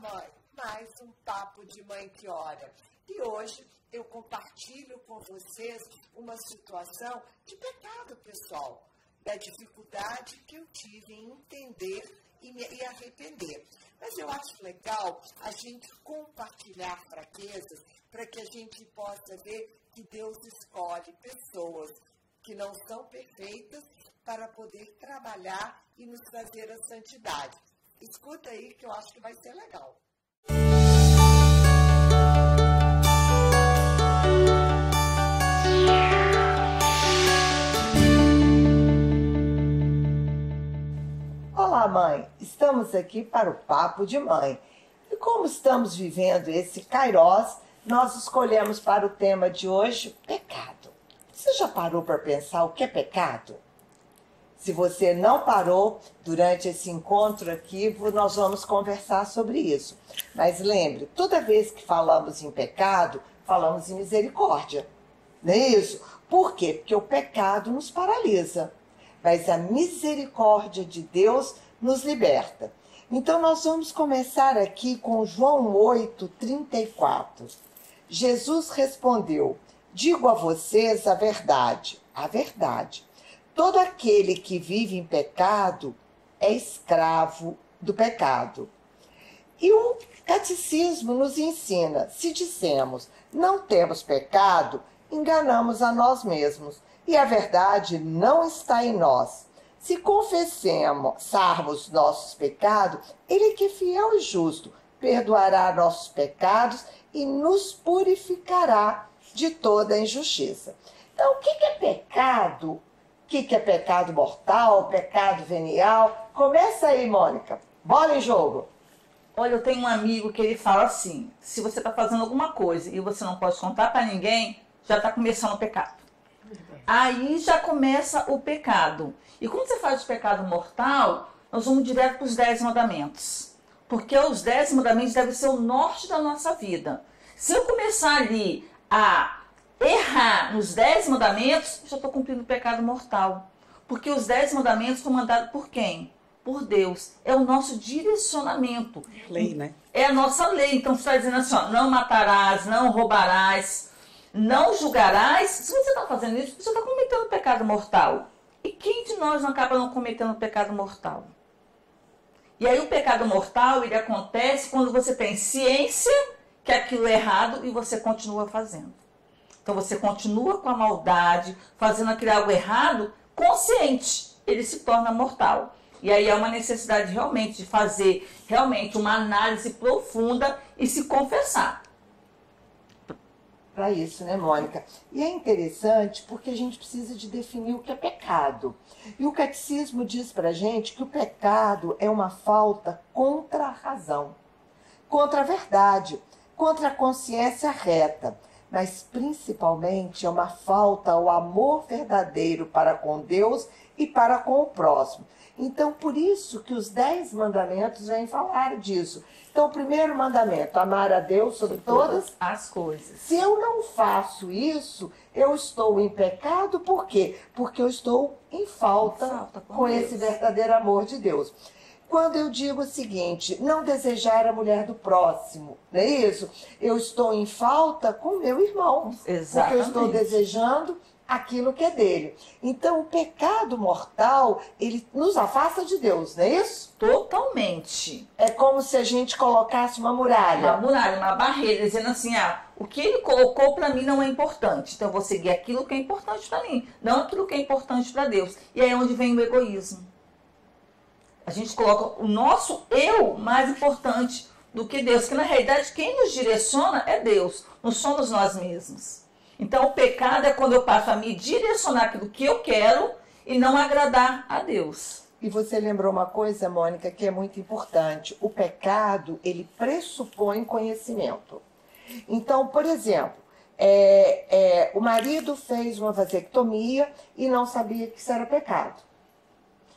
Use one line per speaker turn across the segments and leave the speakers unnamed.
mãe, mais um Papo de Mãe que Ora. E hoje eu compartilho com vocês uma situação de pecado pessoal, da dificuldade que eu tive em entender e me arrepender. Mas eu acho legal a gente compartilhar fraquezas para que a gente possa ver que Deus escolhe pessoas que não são perfeitas para poder trabalhar e nos trazer a santidade. Escuta aí que eu acho que vai ser legal. Olá, mãe! Estamos aqui para o Papo de Mãe. E como estamos vivendo esse Kairós, nós escolhemos para o tema de hoje, pecado. Você já parou para pensar o que é pecado? Se você não parou, durante esse encontro aqui, nós vamos conversar sobre isso. Mas lembre, toda vez que falamos em pecado, falamos em misericórdia. Não é isso? Por quê? Porque o pecado nos paralisa. Mas a misericórdia de Deus nos liberta. Então nós vamos começar aqui com João 8:34. Jesus respondeu: digo a vocês a verdade. Todo aquele que vive em pecado é escravo do pecado. E o catecismo nos ensina, se dissemos não temos pecado, enganamos a nós mesmos. E a verdade não está em nós. Se confessarmos nossos pecados, Ele que é fiel e justo, perdoará nossos pecados e nos purificará de toda injustiça. Então, o que é pecado? O que é pecado mortal, pecado venial? Começa aí, Mônica. Bola em jogo.
Olha, eu tenho um amigo que ele fala assim, se você está fazendo alguma coisa e você não pode contar para ninguém, já está começando o pecado. Aí já começa o pecado. E quando você faz o pecado mortal, nós vamos direto para os 10 mandamentos. Porque os 10 mandamentos devem ser o norte da nossa vida. Se eu começar ali a errar nos 10 mandamentos, eu já estou cumprindo o pecado mortal. Porque os 10 mandamentos foram mandados por quem? Por Deus. É o nosso direcionamento.
Lei, né?
É a nossa lei. Então você está dizendo assim, ó, não matarás, não roubarás, não julgarás. Se você está fazendo isso, você está cometendo pecado mortal. E quem de nós não acaba não cometendo pecado mortal? E aí o pecado mortal, ele acontece quando você tem ciência que aquilo é errado e você continua fazendo. Então você continua com a maldade, fazendo aquele algo errado, consciente, ele se torna mortal. E aí é uma necessidade realmente de fazer realmente uma análise profunda e se confessar.
Para isso, né, Mônica? E é interessante porque a gente precisa de definir o que é pecado. E o catecismo diz para a gente que o pecado é uma falta contra a razão, contra a verdade, contra a consciência reta, mas principalmente é uma falta ao amor verdadeiro para com Deus e para com o próximo. Então, por isso que os 10 mandamentos vêm falar disso. Então, o primeiro mandamento, amar a Deus sobre todas
as coisas.
Se eu não faço isso, eu estou em pecado, por quê? Porque eu estou em falta com esse verdadeiro amor de Deus. Quando eu digo o seguinte, não desejar a mulher do próximo, não é isso? Eu estou em falta com o meu irmão.
Exatamente.
Porque eu estou desejando aquilo que é dele. Então, o pecado mortal, ele nos afasta de Deus, não é isso?
Totalmente.
É como se a gente colocasse uma muralha.
Uma muralha, uma barreira, dizendo assim, o que ele colocou para mim não é importante. Então, eu vou seguir aquilo que é importante para mim, não aquilo que é importante para Deus. E aí é onde vem o egoísmo. A gente coloca o nosso eu mais importante do que Deus. Que, na realidade, quem nos direciona é Deus, não somos nós mesmos. Então, o pecado é quando eu passo a me direcionar aquilo que eu quero e não agradar a Deus.
E você lembrou uma coisa, Mônica, que é muito importante. O pecado, ele pressupõe conhecimento. Então, por exemplo, o marido fez uma vasectomia e não sabia que isso era pecado.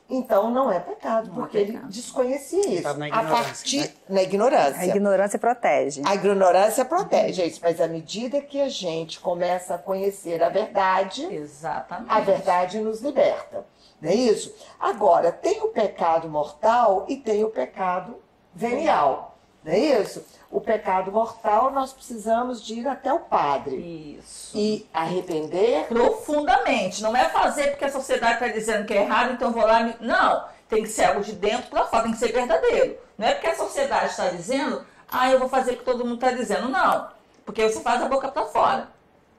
Então, não é pecado, porque ele desconhecia isso.
Estava na ignorância.
Na ignorância.
A ignorância protege.
A ignorância protege, é isso. Mas à medida que a gente começa a conhecer a verdade,
exatamente,
a verdade nos liberta. Não é isso? Agora, tem o pecado mortal e tem o pecado venial. Não é isso? O pecado mortal, nós precisamos de ir até o padre.
Isso.
E arrepender
profundamente. Não é fazer porque a sociedade está dizendo que é errado, então eu vou lá... Não, tem que ser algo de dentro para fora, tem que ser verdadeiro. Não é porque a sociedade está dizendo, eu vou fazer o que todo mundo está dizendo. Não, porque você faz a boca para fora.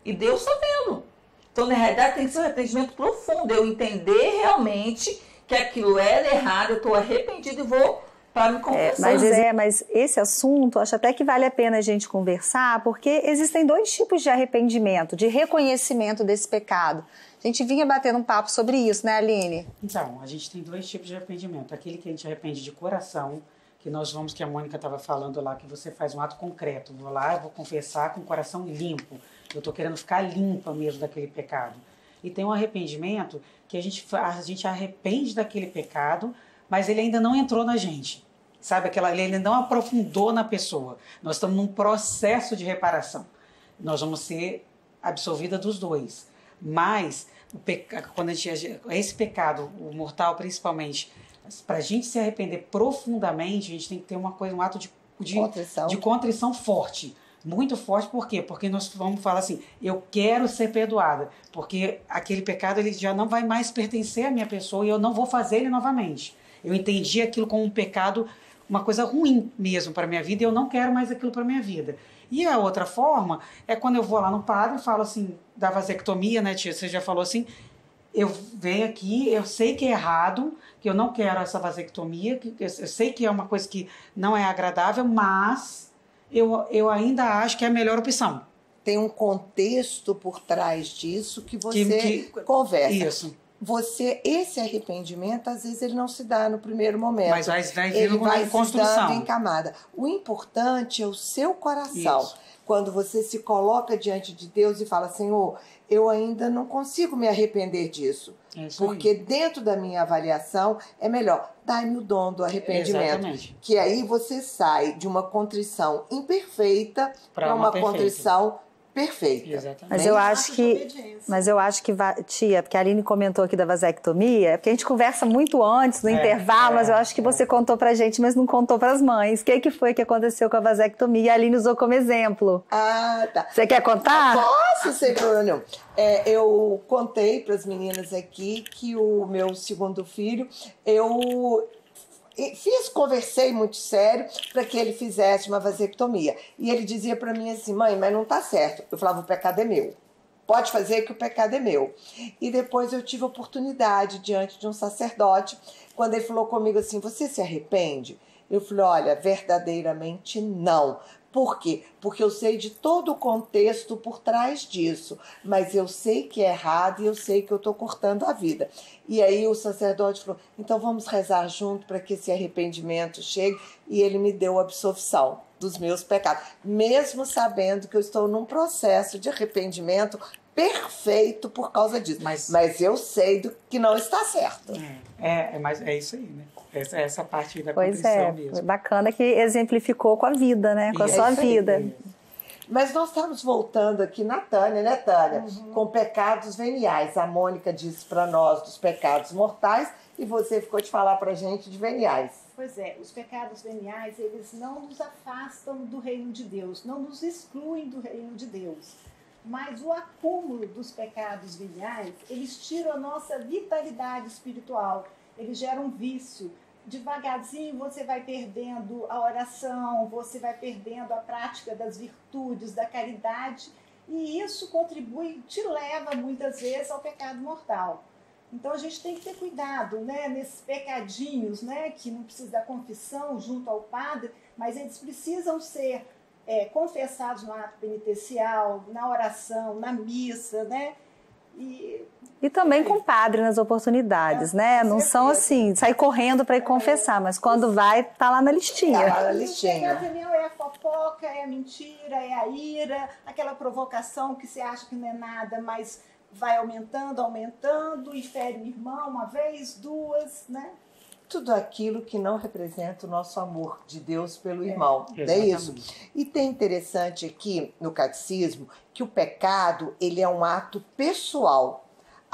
E Deus está vendo. Então, na realidade, tem que ser um arrependimento profundo. Eu entender realmente que aquilo era errado, eu estou arrependido e vou... para me confessar.
Mas esse assunto, acho até que vale a pena a gente conversar, porque existem 2 tipos de arrependimento, de reconhecimento desse pecado. A gente vinha batendo um papo sobre isso, né, Aline?
Então, a gente tem 2 tipos de arrependimento. Aquele que a gente arrepende de coração, que nós vamos, que a Mônica estava falando lá, que você faz um ato concreto. Vou lá, eu vou confessar com o coração limpo. Eu estou querendo ficar limpa mesmo daquele pecado. E tem um arrependimento que a gente arrepende daquele pecado, mas ele ainda não entrou na gente. Sabe, ele ainda não aprofundou na pessoa. Nós estamos num processo de reparação. Nós vamos ser absolvidas dos 2. Mas, quando esse pecado, o mortal principalmente, para a gente se arrepender profundamente, a gente tem que ter um ato de contrição forte. Muito forte, por quê? Porque nós vamos falar assim, eu quero ser perdoada. Porque aquele pecado ele já não vai mais pertencer à minha pessoa e eu não vou fazer ele novamente. Eu entendi aquilo como um pecado, uma coisa ruim mesmo para a minha vida e eu não quero mais aquilo para a minha vida. E a outra forma é quando eu vou lá no padre e falo assim, da vasectomia, né, tia? Você já falou assim, eu venho aqui, eu sei que é errado, que eu não quero essa vasectomia, que eu sei que é uma coisa que não é agradável, mas eu ainda acho que é a melhor opção.
Tem um contexto por trás disso que você conversa.
Isso.
Esse arrependimento, às vezes, ele não se dá no primeiro momento.
Mas vai vindo com a construção.
Ele vai se dando em camada. O importante é o seu coração.
Isso.
Quando você se coloca diante de Deus e fala, Senhor, eu ainda não consigo me arrepender disso. Porque dentro da minha avaliação, é melhor, dai-me o dom do arrependimento.
Exatamente.
Que aí você sai de uma contrição imperfeita para uma contrição perfeita.
Exatamente.
Mas eu acho que tia, porque a Aline comentou aqui da vasectomia, é porque a gente conversa muito antes, no intervalo, mas eu acho que você contou pra gente, mas não contou pras mães. O que foi que aconteceu com a vasectomia? A Aline usou como exemplo.
Ah, tá.
Você quer contar?
Posso, sem problema nenhum. Eu contei pras meninas aqui que o meu segundo filho, conversei muito sério para que ele fizesse uma vasectomia. E ele dizia para mim assim, mãe, mas não tá certo. Eu falava, o pecado é meu. Pode fazer que o pecado é meu. E depois eu tive a oportunidade diante de um sacerdote, quando ele falou comigo assim, você se arrepende? Eu falei, olha, verdadeiramente não. Por quê? Porque eu sei de todo o contexto por trás disso, mas eu sei que é errado e eu sei que eu estou cortando a vida. E aí o sacerdote falou, então vamos rezar junto para que esse arrependimento chegue, e ele me deu a absolvição dos meus pecados, mesmo sabendo que eu estou num processo de arrependimento perfeito por causa disso. Mas eu sei que não está certo.
Mas é isso aí, né? Essa parte da
pois
contrição mesmo.
Bacana que exemplificou com a vida, né? Com a sua vida.
Mas nós estamos voltando aqui na Tânia, né, Tânia? Com pecados veniais. A Mônica disse para nós dos pecados mortais e você ficou de falar para a gente de veniais.
Pois é, os pecados veniais, eles não nos afastam do reino de Deus, não nos excluem do reino de Deus. Mas o acúmulo dos pecados veniais, eles tiram a nossa vitalidade espiritual, eles geram um vício. Devagarzinho você vai perdendo a oração, você vai perdendo a prática das virtudes, da caridade, e isso contribui, te leva muitas vezes ao pecado mortal. Então a gente tem que ter cuidado, né, nesses pecadinhos, né, que não precisa da confissão junto ao padre, mas eles precisam ser confessados no ato penitencial, na oração, na missa, né?
E também com o padre nas oportunidades, né? Não são assim, sair correndo para ir confessar, mas quando vai, tá lá na listinha.
Tá lá na listinha.
O pecado é a fofoca, é a mentira, é a ira, aquela provocação que você acha que não é nada, mas vai aumentando, e fere o irmão uma vez, duas, né?
Tudo aquilo que não representa o nosso amor de Deus pelo irmão, não é isso? E tem interessante aqui no catecismo que o pecado, ele é um ato pessoal.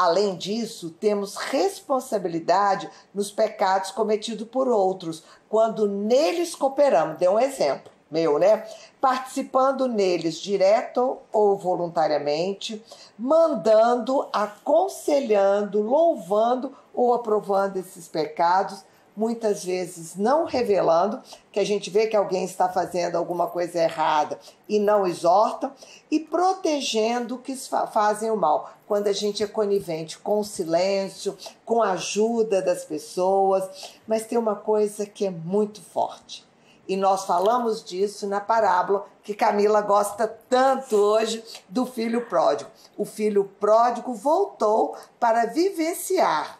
Além disso, temos responsabilidade nos pecados cometidos por outros, quando neles cooperamos. Dê um exemplo meu, né? Participando neles, direto ou voluntariamente, mandando, aconselhando, louvando ou aprovando esses pecados, muitas vezes não revelando, que a gente vê que alguém está fazendo alguma coisa errada e não exorta, e protegendo que fazem o mal, quando a gente é conivente com o silêncio, com a ajuda das pessoas. Mas tem uma coisa que é muito forte, e nós falamos disso na parábola que Camila gosta tanto hoje, do filho pródigo. O filho pródigo voltou para vivenciar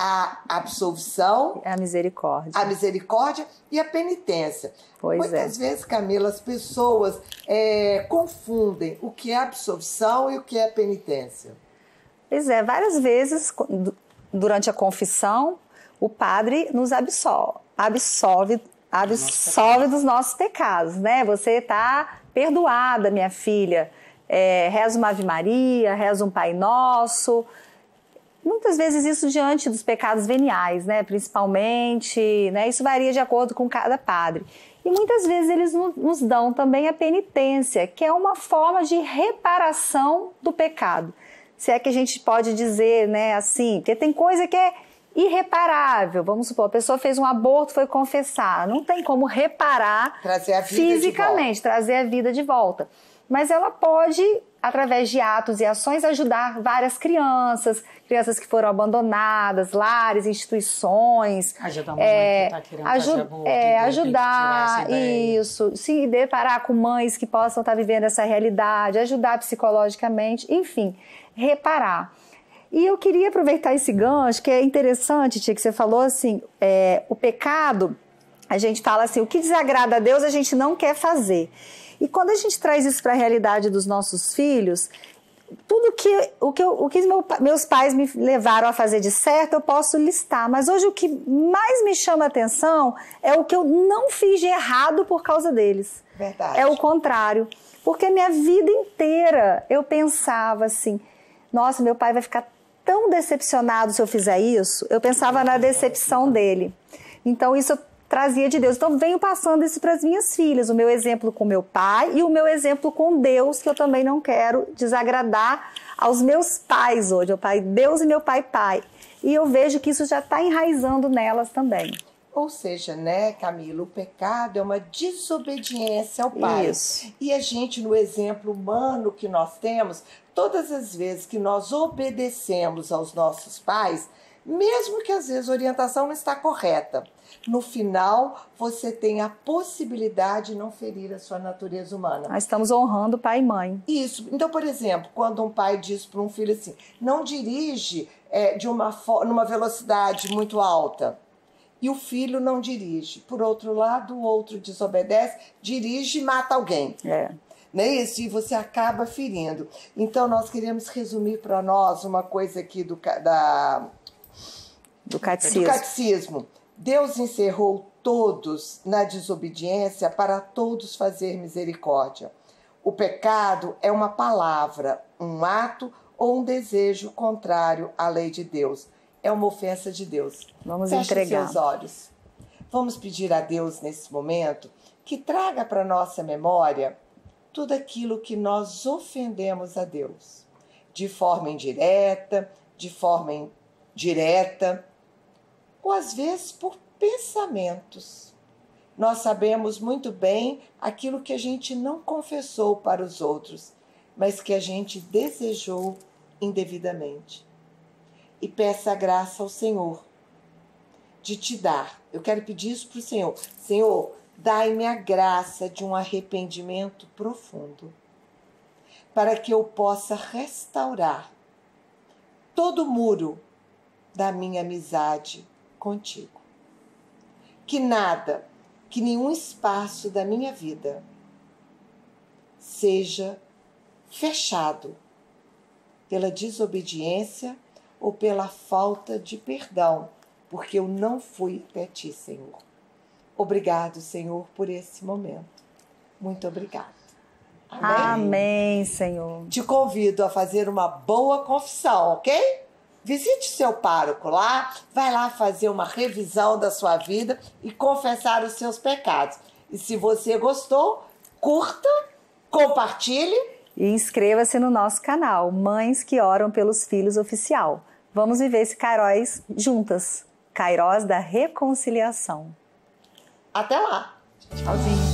a absolvição,
a
misericórdia e a penitência. Muitas vezes, Camila, as pessoas confundem o que é absolvição e o que é penitência.
Pois é, várias vezes, durante a confissão, o padre nos absolve dos nossos pecados, né? Você está perdoada, minha filha. Reza uma Ave Maria, reza um Pai Nosso. Muitas vezes isso diante dos pecados veniais, né? Principalmente, né? Isso varia de acordo com cada padre. E muitas vezes eles nos dão também a penitência, que é uma forma de reparação do pecado. Se é que a gente pode dizer, né, assim, porque tem coisa que é irreparável. Vamos supor, a pessoa fez um aborto, foi confessar. Não tem como reparar fisicamente, trazer a vida de volta. Mas ela pode, através de atos e ações, ajudar várias crianças que foram abandonadas, lares, instituições.
Ajudar a mamãe que está querendo fazer aborto,
ajudar, isso. Se deparar com mães que possam estar vivendo essa realidade, ajudar psicologicamente, enfim, reparar. E eu queria aproveitar esse gancho, que é interessante, Tia, que você falou assim, o pecado, a gente fala assim, o que desagrada a Deus a gente não quer fazer. E quando a gente traz isso para a realidade dos nossos filhos, tudo o que meus pais me levaram a fazer de certo, eu posso listar. Mas hoje o que mais me chama a atenção é o que eu não fiz de errado por causa deles.
Verdade.
É o contrário. Porque a minha vida inteira eu pensava assim, nossa, meu pai vai ficar tão decepcionado se eu fizer isso. Eu pensava na decepção dele. Então isso eu trazia de Deus. Então venho passando isso para as minhas filhas, o meu exemplo com meu pai e o meu exemplo com Deus, que eu também não quero desagradar aos meus pais hoje, o pai Deus e meu pai pai. E eu vejo que isso já está enraizando nelas também.
Ou seja, né, Camila, o pecado é uma desobediência ao pai.
Isso.
E a gente, no exemplo humano que nós temos, todas as vezes que nós obedecemos aos nossos pais, mesmo que às vezes a orientação não está correta, no final você tem a possibilidade de não ferir a sua natureza humana.
Nós estamos honrando pai e mãe.
Isso. Então, por exemplo, quando um pai diz para um filho assim, não dirige numa velocidade muito alta, e o filho não dirige. Por outro lado, o outro desobedece, dirige e mata alguém. Não é isso? E você acaba ferindo. Então, nós queremos resumir para nós uma coisa aqui do catecismo. Deus encerrou todos na desobediência para todos fazer misericórdia. O pecado é uma palavra, um ato ou um desejo contrário à lei de Deus. É uma ofensa de Deus.
Vamos entregar.
Feche seus olhos. Vamos pedir a Deus nesse momento que traga para nossa memória tudo aquilo que nós ofendemos a Deus. De forma indireta, de forma direta, ou às vezes por pensamentos. Nós sabemos muito bem aquilo que a gente não confessou para os outros, mas que a gente desejou indevidamente. E peça a graça ao Senhor de te dar. Eu quero pedir isso para o Senhor. Senhor, dai-me a graça de um arrependimento profundo, para que eu possa restaurar todo o muro da minha amizade contigo. Que nada, que nenhum espaço da minha vida seja fechado pela desobediência ou pela falta de perdão, porque eu não fui até ti, Senhor. Obrigado, Senhor, por esse momento. Muito obrigado. Amém?
Amém, Senhor.
Te convido a fazer uma boa confissão, ok? Visite seu pároco lá, vai lá fazer uma revisão da sua vida e confessar os seus pecados. E se você gostou, curta, compartilhe.
E inscreva-se no nosso canal, Mães que Oram pelos Filhos Oficial. Vamos viver esse Kairós juntas. Kairós da Reconciliação.
Até lá.
Tchauzinho.